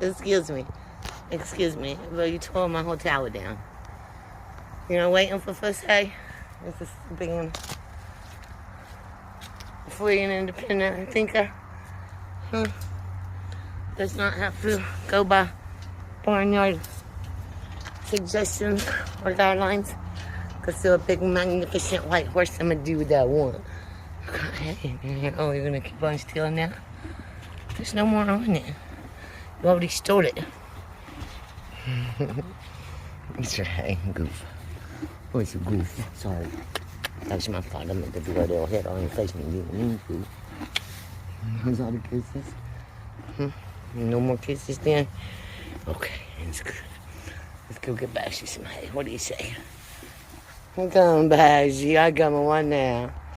Excuse me. Excuse me. Well, you tore my whole tower down. You know, waiting for first day. This is being free and independent thinker. Does not have to go by barnyard suggestions or guidelines. Because they're a big, magnificent white horse. I'm going to do what I want. Oh, you're going to keep on stealing that? There's no more on it. You already stole it. It's your hey, goof. Oh, it's a goof. Sorry. That's my fault. I meant to do a little head on your face when you didn't mean to. Those all the kisses? No more kisses then? Okay, that's good. Let's go get Bashy some hay. What do you say? I'm coming, Bashy. I got my one now.